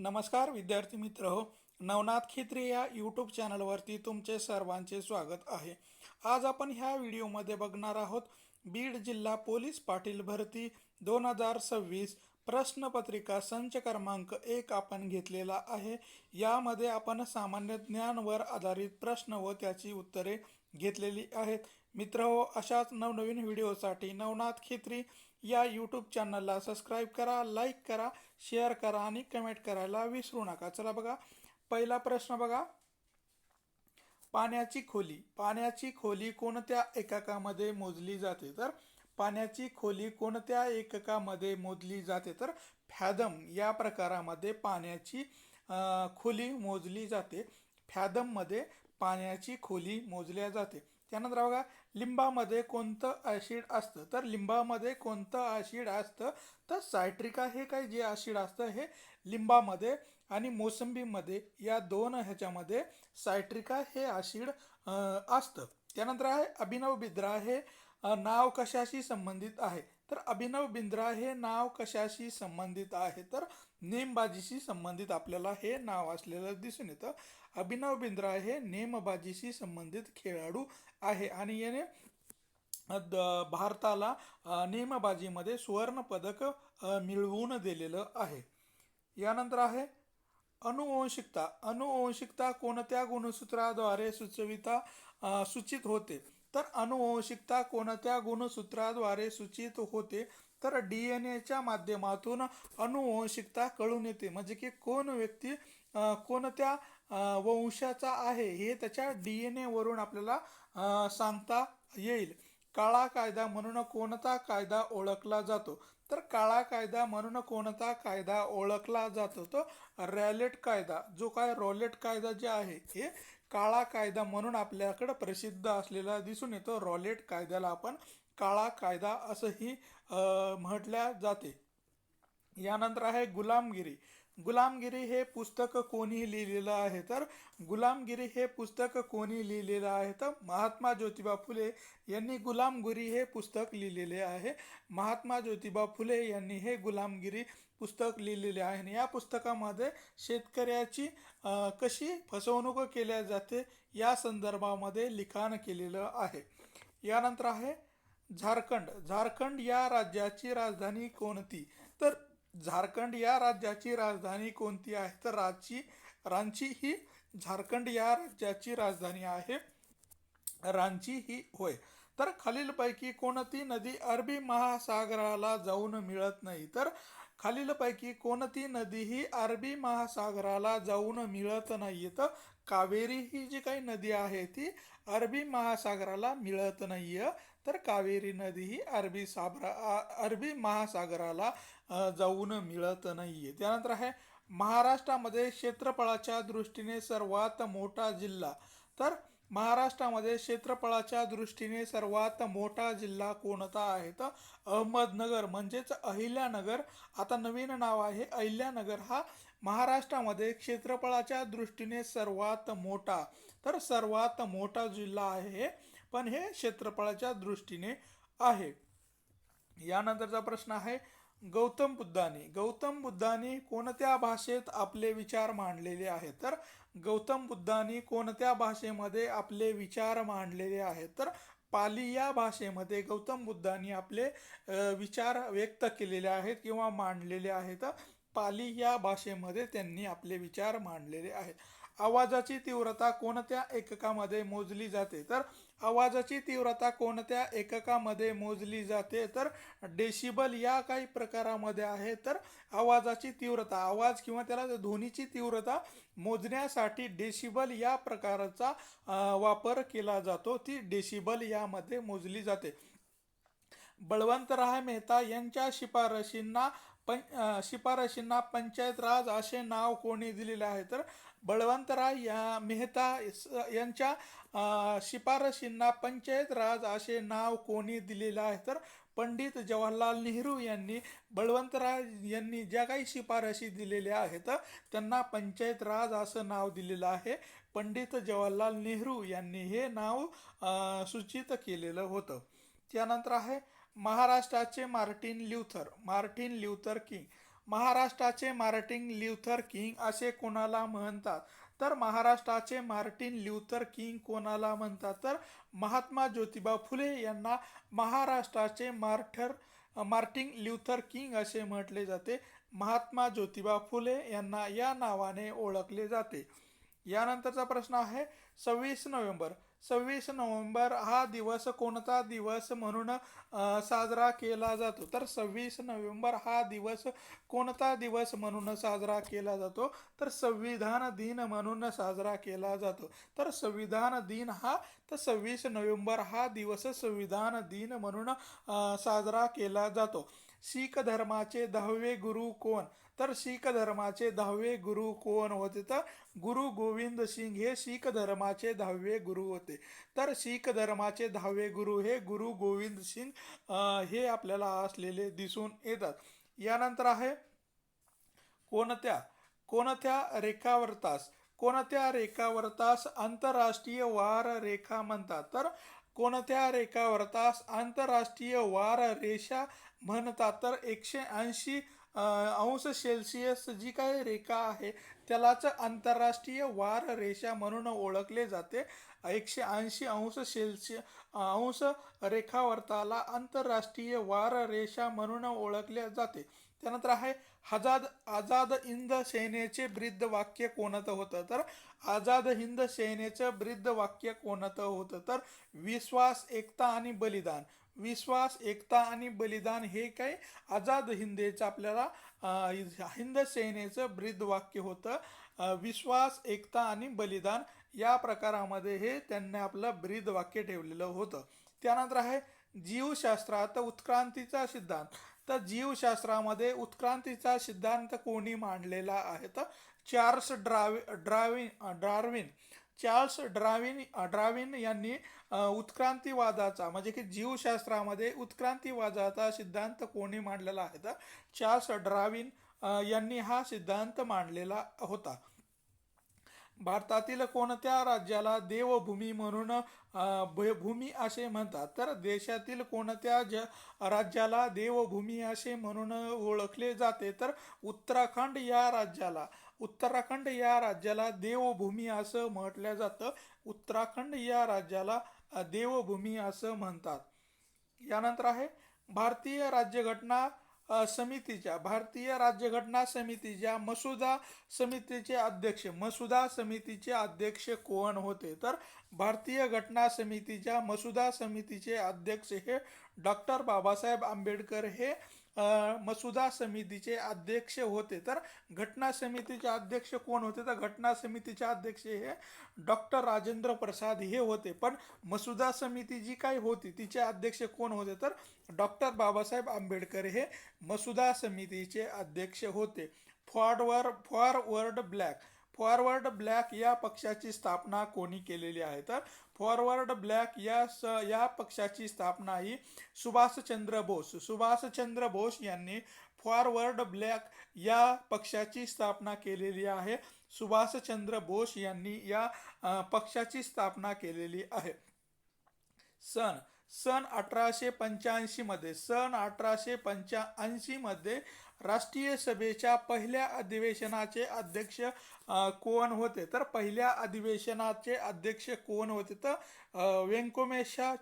नमस्कार विद्यार्थी मित्र हो. नवनाथ खित्रे या यूट्यूब चॅनलवरती तुमचे सर्वांचे स्वागत आहे. आज आपण ह्या व्हिडिओमध्ये बघणार आहोत बीड जिल्हा पोलीस पाटील भरती 2026 प्रश्नपत्रिका संच क्रमांक 1 आपण घेतलेला आहे. यामध्ये आपण सामान्य ज्ञानवर आधारित प्रश्न व त्याची उत्तरे घेतलेली आहेत. मित्रहो, अशाच नवनवीन व्हिडिओसाठी नवनाथ खित्री या यूट्यूब चॅनलला सबस्क्राईब करा, लाईक करा, शेअर करा आणि कमेंट करायला विसरू नका. चला बघा, पहिला प्रश्न बघा. पाण्याची खोली कोणत्या एककामध्ये मोजली जाते? तर पाण्याची खोली कोणत्या एककामध्ये मोजली जाते? तर फॅदम या प्रकारामध्ये पाण्याची खोली मोजली जाते. फॅदममध्ये पाण्याची खोली मोजल्या जाते. त्यानंतर बघा, लिंबामध्ये कोणतं ॲसिड असतं? तर लिंबामध्ये कोणतं ॲसिड असतं? तर सायट्रिका हे काय जे ॲसिड असतं हे लिंबामध्ये आणि मोसंबीमध्ये या दोन ह्याच्यामध्ये सायट्रिका हे ॲसिड असतं. त्यानंतर आहे अभिनव बिंद्रा हे नाव कशाशी संबंधित आहे? तर अभिनव बिंद्रा हे नाव कशाशी संबंधित आहे? तर नेमबाजीशी संबंधित आपल्याला हे नाव असलेलं दिसून येतं. अभिनव बिंद्रा हे नेमबाजीशी संबंधित खेळाडू आहे आणि याने भारताला नेमबाजीमध्ये सुवर्ण पदक मिळवून दिलेलं आहे. यानंतर आहे अनुवंशिकता कोणत्या गुणसूत्राद्वारे सूचित होते? तर अनुवंशिकता कोणत्या गुणसूत्राद्वारे सूचित होते? तर DNA माध्यमातून अनुवंशिकता कळून येते. म्हणजे की कोण व्यक्ती कोणत्या वंशाचा आहे हे त्याच्या DNA वरून आपल्याला सांगता येईल. काळा कायदा म्हणून कोणता कायदा ओळखला जातो? तर काळा कायदा म्हणून कोणता कायदा ओळखला जातो? तो रॉलेट कायदा. जो काय रॉलेट कायदा जे आहे हे काळा कायदा म्हणून आपल्याकडे प्रसिद्ध असलेला दिसून येतो. रॉलेट कायद्याला आपण काळा कायदा असंही म्हटल्या जाते. यानंतर आहे गुलामगिरी हे पुस्तक कोणी लिहिलेलं आहे? तर गुलामगिरी हे पुस्तक कोणी लिहिलेलं आहे? तर महात्मा ज्योतिबा फुले यांनी गुलामगिरी हे पुस्तक लिहिलेले आहे. महात्मा ज्योतिबा फुले यांनी हे गुलामगिरी पुस्तक लिहिलेले आहे. आणि या पुस्तकामध्ये शेतकऱ्याची कशी फसवणूक केल्या जाते या संदर्भामध्ये लिखाण केलेलं आहे. यानंतर आहे झारखंड या राज्याची राजधानी कोणती? तर झारखंड या राज्याची राजधानी कोणती आहे? तर रांची ही झारखंड या राज्याची राजधानी आहे. रांची ही होय. तर खालीलपैकी कोणती नदी अरबी महासागराला जाऊन मिळत नाही? तर खालीलपैकी कोणती नदी ही अरबी महासागराला जाऊन मिळत नाही? तर कावेरी ही जी काही नदी आहे ती अरबी महासागराला मिळत नाहीये. तर कावेरी नदी ही अरबी महासागराला जाऊन मिळत नाहीये. त्यानंतर आहे महाराष्ट्रामध्ये क्षेत्रफळाच्या दृष्टीने सर्वात मोठा जिल्हा. तर महाराष्ट्रामध्ये क्षेत्रफळाच्या दृष्टीने सर्वात मोठा जिल्हा कोणता आहे? तर अहमदनगर म्हणजेच अहिल्यानगर. आता नवीन नाव आहे अहिल्यानगर. हा महाराष्ट्रामध्ये क्षेत्रफळाच्या दृष्टीने सर्वात मोठा, तर सर्वात मोठा जिल्हा आहे, पण हे क्षेत्रफळाच्या दृष्टीने आहे. यानंतरचा प्रश्न आहे गौतम बुद्धांनी कोणत्या भाषेत आपले विचार मांडलेले आहेत? तर गौतम बुद्धांनी कोणत्या भाषेमध्ये आपले विचार मांडलेले आहेत? तर पाली या भाषेमध्ये गौतम बुद्धांनी आपले विचार व्यक्त केलेले आहेत किंवा मांडलेले आहेत. पाली या भाषेमध्ये त्यांनी आपले विचार मांडलेले आहेत. आवाजाची तीव्रता कोणत्या एककामध्ये मोजली जाते? तर आवाजाची तीव्रता कोणत्या एककामध्ये मोजली जाते? तर डेसिबल या काही प्रकारामध्ये आहे. तर आवाजाची तीव्रता, आवाज किंवा त्याला ध्वनीची तीव्रता मोजण्यासाठी डेसिबल या प्रकाराचा वापर केला जातो. ती डेसिबल यामध्ये मोजली जाते. बळवंतराय मेहता यांच्या शिफारशींना पंचायत राज असे नाव कोणी दिलेले आहे? तर बळवंतराय मेहता यांच्या शिफारशींना पंचायत राज असे नाव कोणी दिलेलं आहे? तर पंडित जवाहरलाल नेहरू यांनी बळवंतराय यांनी ज्या काही शिफारशी दिलेल्या आहेत त्यांना पंचायत राज असं नाव दिलेलं आहे. पंडित जवाहरलाल नेहरू यांनी हे नाव सूचित केलेलं होतं. त्यानंतर आहे महाराष्ट्राचे मार्टिन ल्यूथर किंग. महाराष्ट्राचे मार्टिन ल्यूथर किंग असे कोणाला म्हणतात? तर महाराष्ट्राचे मार्टिन ल्यूथर किंग कोणाला म्हणतात? तर महात्मा ज्योतिबा फुले यांना महाराष्ट्राचे मार्टिन ल्यूथर किंग असे म्हटले जाते. महात्मा ज्योतिबा फुले यांना या नावाने ओळखले जाते. यानंतरचा प्रश्न आहे 26 नोव्हेंबर. 26 नोव्हेंबर हा दिवस कोणता दिवस म्हणून साजरा केला जातो? तर 26 नोव्हेंबर हा दिवस कोणता दिवस म्हणून साजरा केला जातो? तर संविधान दिन म्हणून साजरा केला जातो. तर संविधान दिन हा, तर 26 नोव्हेंबर हा दिवस संविधान दिन म्हणून साजरा केला जातो. शीख धर्माचे 10वे गुरु कोण? तर शीख धर्माचे 10वे गुरु कोण होते? तर गुरु गोविंद सिंग हे शीख धर्माचे 10वे गुरु होते. तर शीख धर्माचे 10वे गुरु हे गुरु गोविंद सिंग हे आपल्याला असलेले दिसून येतात. यानंतर आहे कोणत्या कोणत्या रेखावर्तास कोणत्या रेखावर्तास आंतरराष्ट्रीय वार रेखा म्हणतात? तर कोणत्या रेखावर्तास आंतरराष्ट्रीय वार रेषा म्हणतात? तर 180 अंश सेल्सिअस जी काही रेखा आहे त्यालाच आंतरराष्ट्रीय वार रेषा म्हणून ओळखले जाते. 180 अंश रेखावर्ताला आंतरराष्ट्रीय वार रेषा म्हणून ओळखले जाते. त्यानंतर आहे आझाद हिंद सेनेचे ब्रीद वाक्य कोणतं होतं? तर आझाद हिंद सेनेचं ब्रीद वाक्य कोणतं होतं? तर विश्वास, एकता आणि बलिदान. विश्वास, एकता आणि बलिदान हे काही आझाद हिंदेचं आपल्याला हिंद सेनेचं ब्रीद वाक्य होतं. विश्वास, एकता आणि बलिदान या प्रकारामध्ये हे त्यांनी आपलं ब्रीद वाक्य ठेवलेलं होतं. त्यानंतर आहे जीवशास्त्रात उत्क्रांतीचा सिद्धांत. तर जीवशास्त्रामध्ये उत्क्रांतीचा सिद्धांत कोणी मांडलेला आहे? तर चार्ल्स डार्विन यांनी उत्क्रांतीवादाचा म्हणजे की जीवशास्त्रामध्ये उत्क्रांतीवादाचा सिद्धांत कोणी मांडलेला आहे? तर चार्ल्स डार्विन यांनी हा सिद्धांत मांडलेला होता. भारतातील कोणत्या राज्याला देवभूमी म्हणून भूमी असे म्हणतात? तर देशातील कोणत्या राज्याला देवभूमी असे म्हणून ओळखले जाते? तर उत्तराखंड या राज्याला देवभूमी असं म्हटलं जातं. उत्तराखंड या राज्याला देवभूमी असं म्हणतात. यानंतर आहे भारतीय राज्यघटना समितीच्या मसुदा समितीचे अध्यक्ष कोण होते? तर भारतीय घटना समितीच्या मसुदा समितीचे अध्यक्ष हे डॉक्टर बाबासाहेब आंबेडकर हे मसुदा समितीचे अध्यक्ष होते. तर घटना समितीचे अध्यक्ष कोण होते? तर घटना समितीचे अध्यक्ष हे डॉक्टर राजेंद्र प्रसाद हे होते. पण मसुदा समिती जी काही होती तिचे अध्यक्ष कोण होते? तर डॉक्टर बाबासाहेब आंबेडकर हे मसुदा समितीचे अध्यक्ष होते. फॉरवर्ड ब्लॅक या पक्षाची स्थापना कोणी केलेली आहे? तर फॉरवर्ड ब्लॅक या पक्षाची स्थापना ही सुभाषचंद्र बोस यांनी फॉरवर्ड ब्लॅक या पक्षाची स्थापना केलेली आहे. सुभाषचंद्र बोस यांनी या पक्षाची स्थापना केलेली आहे. सन 1885 मध्ये राष्ट्रीय सभेच्या पहिल्या अधिवेशनाचे अध्यक्ष कोण होते? तर पहिल्या अधिवेशनाचे अध्यक्ष कोण होते? तर व्यंकोमेशा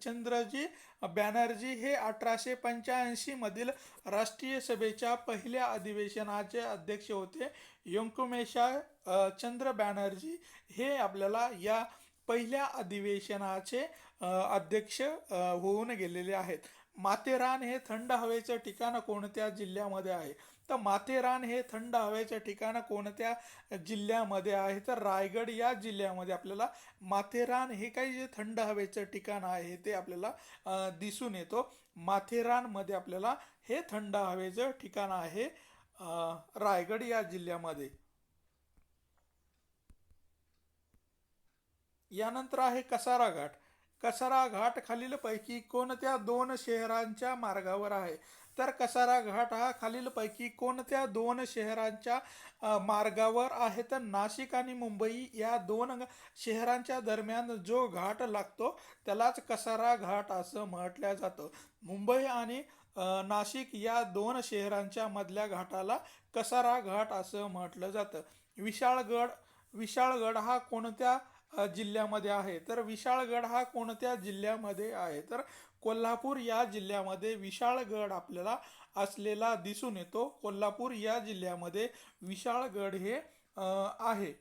चंद्रजी बॅनर्जी हे 1885 मधील राष्ट्रीय सभेच्या पहिल्या अधिवेशनाचे अध्यक्ष होते. व्यंकोमेशा चंद्र बॅनर्जी हे आपल्याला या पहिल्या अधिवेशनाचे अध्यक्ष होऊन गेलेले आहेत. माथेरान हे थंड हवेचं ठिकाण कोणत्या जिल्ह्यामध्ये आहे? तर माथेरान हे थंड हवेचं ठिकाण कोणत्या जिल्ह्यामध्ये आहे? तर रायगड या जिल्ह्यामध्ये आपल्याला माथेरान हे काही जे थंड हवेचं ठिकाण आहे ते आपल्याला दिसून येतो. माथेरानमध्ये आपल्याला हे थंड हवेचं ठिकाण आहे रायगड या जिल्ह्यामध्ये. यानंतर आहे कसारा घाट. कसारा घाट खालीलपैकी कोणत्या दोन शहरांच्या मार्गावर आहे? तर कसारा घाट हा खालीलपैकी कोणत्या दोन शहरांच्या मार्गावर आहे? तर नाशिक आणि मुंबई या दोन शहरांच्या दरम्यान जो घाट लागतो त्यालाच कसारा घाट असं म्हटलं जातं. मुंबई आणि नाशिक या दोन शहरांच्या मधल्या घाटाला कसारा घाट असं म्हटलं जातं. विशाळगड हा कोणत्या जिल्ह्यामध्ये आहे? तर विशाळगड हा कोणत्या जिल्ह्यामध्ये आहे? तर कोल्हापूर या जिल्ह्यामध्ये विशाळगड आपल्याला असलेला दिसून येतो. कोल्हापूर या जिल्ह्यामध्ये विशाळगड हे आहे.